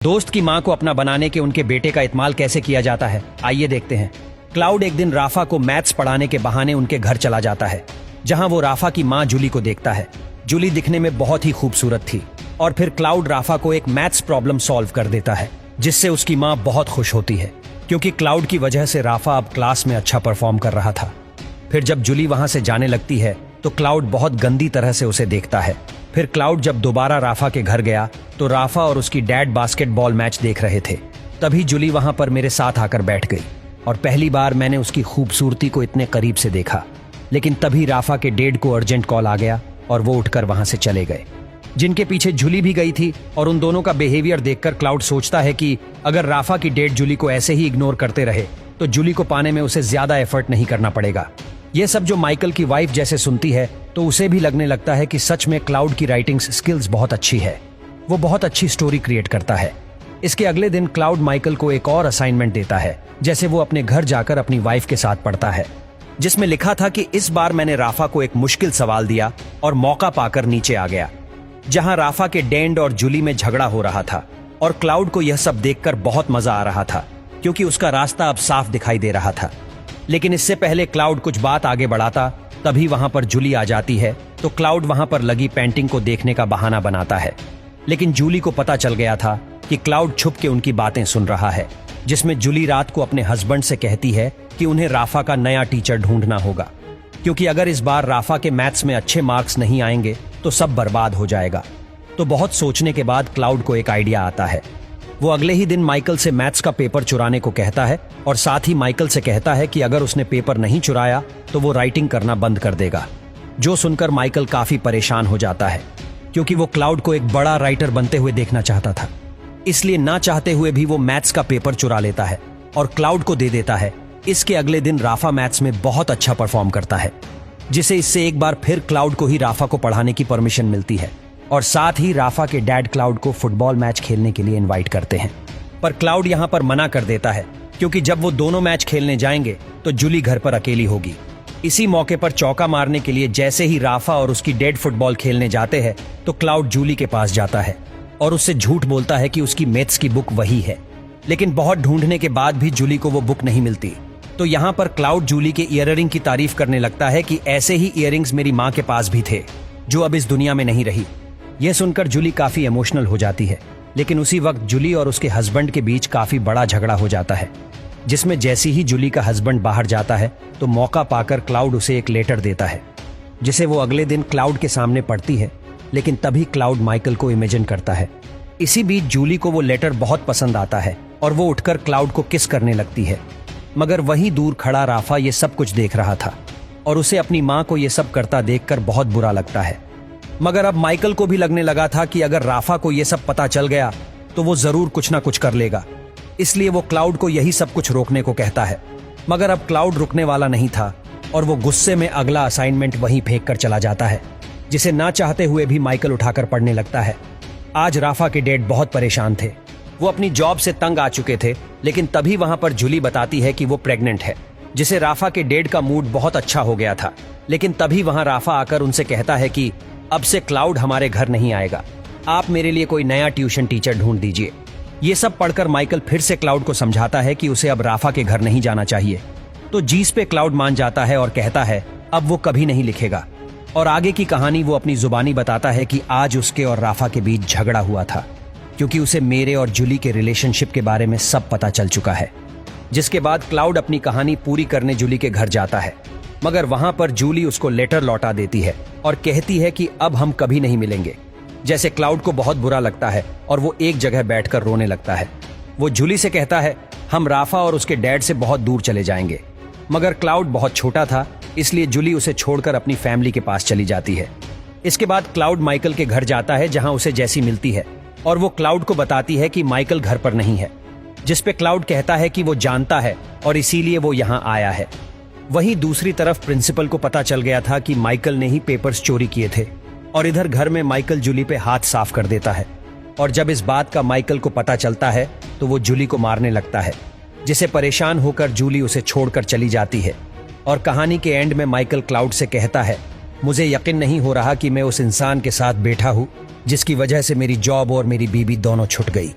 दोस्त की माँ को अपना बनाने के उनके बेटे का इस्तेमाल कैसे किया जाता है, आइए देखते हैं। क्लाउड एक दिन राफा को मैथ्स पढ़ाने के बहाने उनके घर चला जाता है, जहां वो राफा की माँ जूली को देखता है। जूली दिखने में बहुत ही खूबसूरत थी और फिर क्लाउड राफा को एक मैथ्स प्रॉब्लम सॉल्व कर देता है, जिससे उसकी माँ बहुत खुश होती है, क्योंकि क्लाउड की वजह से राफा अब क्लास में अच्छा परफॉर्म कर रहा था। फिर जब जूली वहां से जाने लगती है तो क्लाउड बहुत गंदी तरह से उसे देखता है। फिर क्लाउड जब दोबारा राफा के घर गया तो राफा और उसकी डैड बास्केटबॉल मैच देख रहे थे। तभी जूली वहां पर मेरे साथ आकर बैठ गई और पहली बार मैंने उसकी खूबसूरती को इतने करीब से देखा। लेकिन तभी राफा के डैड को अर्जेंट कॉल आ गया और वो उठकर वहां से चले गए, जिनके पीछे जूली भी गई थी। और उन दोनों का बिहेवियर देखकर क्लाउड सोचता है कि अगर राफा की डैड जूली को ऐसे ही इग्नोर करते रहे तो जूली को पाने में उसे ज्यादा एफर्ट नहीं करना पड़ेगा। ये सब जो माइकल की वाइफ जैसे सुनती है तो उसे भी लगने लगता है कि सच में क्लाउड की राइटिंग स्किल्स बहुत अच्छी है, वो बहुत अच्छी स्टोरी क्रिएट करता है। इसके अगले दिन क्लाउड माइकल को एक और असाइनमेंट देता है, जैसे वो अपने घर जाकर अपनी वाइफ के साथ पढ़ता है, जिसमें लिखा था कि इस बार मैंने राफा को एक मुश्किल सवाल दिया और मौका पाकर नीचे आ गया, जहां राफा के डैड और जूली में झगड़ा हो रहा था। और क्लाउड को यह सब देखकर बहुत मजा आ रहा था, क्योंकि उसका रास्ता अब साफ दिखाई दे रहा था। लेकिन इससे पहले क्लाउड कुछ बात आगे बढ़ाता, तभी वहां पर जूली आ जाती है। तो क्लाउड वहां पर लगी पेंटिंग को देखने का बहाना बनाता है, लेकिन जूली को पता चल गया था कि क्लाउड छुप के उनकी बातें सुन रहा है, जिसमें जूली रात को अपने हस्बैंड से कहती है कि उन्हें राफा का नया टीचर ढूंढना होगा, क्योंकि अगर इस बार राफा के मैथ्स में अच्छे मार्क्स नहीं आएंगे तो सब बर्बाद हो जाएगा। तो बहुत सोचने के बाद क्लाउड को एक आइडिया आता है। वो अगले ही दिन माइकल से मैथ्स का पेपर चुराने को कहता है और साथ ही माइकल से कहता है कि अगर उसने पेपर नहीं चुराया तो वो राइटिंग करना बंद कर देगा। जो सुनकर माइकल काफी परेशान हो जाता है, क्योंकि वो क्लाउड को एक बड़ा राइटर बनते हुए देखना चाहता था। इसलिए ना चाहते हुए भी वो मैथ्स का पेपर चुरा लेता है और क्लाउड को दे देता है। इसके अगले दिन राफा मैथ्स में बहुत अच्छा परफॉर्म करता है, जिसे इससे एक बार फिर क्लाउड को ही राफा को पढ़ाने की परमिशन मिलती है। और साथ ही राफा के डैड क्लाउड को फुटबॉल मैच खेलने के लिए इनवाइट करते हैं, पर क्लाउड यहां पर मना कर देता है, क्योंकि जब वो दोनों मैच खेलने जाएंगे तो जूली घर पर अकेली होगी। इसी मौके पर चौका मारने के लिए जैसे ही राफा और उसकी डैड फुटबॉल खेलने जाते हैं तो क्लाउड जूली के पास जाता है और उससे झूठ बोलता है कि उसकी मैथ्स की बुक वही है। लेकिन बहुत ढूंढने के बाद भी जूली को वो बुक नहीं मिलती। तो यहाँ पर क्लाउड जूली के ईयररिंग की तारीफ करने लगता है कि ऐसे ही ईयररिंग्स मेरी माँ के पास भी थे, जो अब इस दुनिया में नहीं रही। यह सुनकर जूली काफी इमोशनल हो जाती है, लेकिन उसी वक्त जूली और उसके हस्बैंड के बीच काफी बड़ा झगड़ा हो जाता है, जिसमें जैसे ही जूली का हस्बैंड बाहर जाता है तो मौका पाकर क्लाउड उसे एक लेटर देता है, जिसे वो अगले दिन क्लाउड के सामने पढ़ती है। लेकिन तभी क्लाउड माइकल को इमेजिन करता है। इसी बीच जूली को वो लेटर बहुत पसंद आता है और वो उठकर क्लाउड को किस करने लगती है, मगर वहीं दूर खड़ा राफा ये सब कुछ देख रहा था और उसे अपनी माँ को ये सब करता देखकर बहुत बुरा लगता है। मगर अब माइकल को भी लगने लगा था कि अगर राफा को यह सब पता चल गया तो वो जरूर कुछ ना कुछ कर लेगा। इसलिए वो क्लाउड को यही सब कुछ रोकने को कहता है। मगर अब क्लाउड रुकने वाला नहीं था और वो गुस्से में अगला असाइनमेंट वहीं फेंक कर चला जाता है, जिसे ना चाहते हुए भी माइकल उठाकर पढ़ने लगता है। आज राफा के डैड बहुत परेशान थे, वो अपनी जॉब से तंग आ चुके थे। लेकिन तभी वहां पर जूली बताती है कि वो प्रेग्नेंट है, जिसे राफा के डैड का मूड बहुत अच्छा हो गया था। लेकिन तभी वहां राफा आकर उनसे कहता है कि अब से क्लाउड हमारे घर नहीं आएगा, आप मेरे लिए कोई नया ट्यूशन टीचर ढूंढ दीजिए। ये सब पढ़कर माइकल फिर से क्लाउड को समझाता है कि उसे अब राफा के घर नहीं जाना चाहिए। तो जीस पे क्लाउड मान जाता है और कहता है अब वो कभी नहीं लिखेगा। और आगे की कहानी वो अपनी जुबानी बताता है कि आज उसके और राफा के बीच झगड़ा हुआ था, क्योंकि उसे मेरे और जूली के रिलेशनशिप के बारे में सब पता चल चुका है। जिसके बाद क्लाउड अपनी कहानी पूरी करने जूली के घर जाता है, मगर वहां पर जूली उसको लेटर लौटा देती है और कहती है कि अब हम कभी नहीं मिलेंगे। जैसे क्लाउड को बहुत बुरा लगता है और वो एक जगह बैठकर रोने लगता है। वो जूली से कहता है हम राफा और उसके डैड से बहुत दूर चले जाएंगे। मगर क्लाउड बहुत छोटा था, इसलिए जूली उसे छोड़कर अपनी फैमिली के पास चली जाती है। इसके बाद क्लाउड माइकल के घर जाता है, जहां उसे जैसी मिलती है और वो क्लाउड को बताती है कि माइकल घर पर नहीं है, जिसपे क्लाउड कहता है कि वो जानता है और इसीलिए वो यहाँ आया है। वहीं दूसरी तरफ प्रिंसिपल को पता चल गया था कि माइकल ने ही पेपर्स चोरी किए थे और इधर घर में माइकल जूली पे हाथ साफ कर देता है। और जब इस बात का माइकल को पता चलता है तो वो जूली को मारने लगता है, जिसे परेशान होकर जूली उसे छोड़कर चली जाती है। और कहानी के एंड में माइकल क्लाउड से कहता है मुझे यकीन नहीं हो रहा कि मैं उस इंसान के साथ बैठा हूँ जिसकी वजह से मेरी जॉब और मेरी बीवी दोनों छूट गई।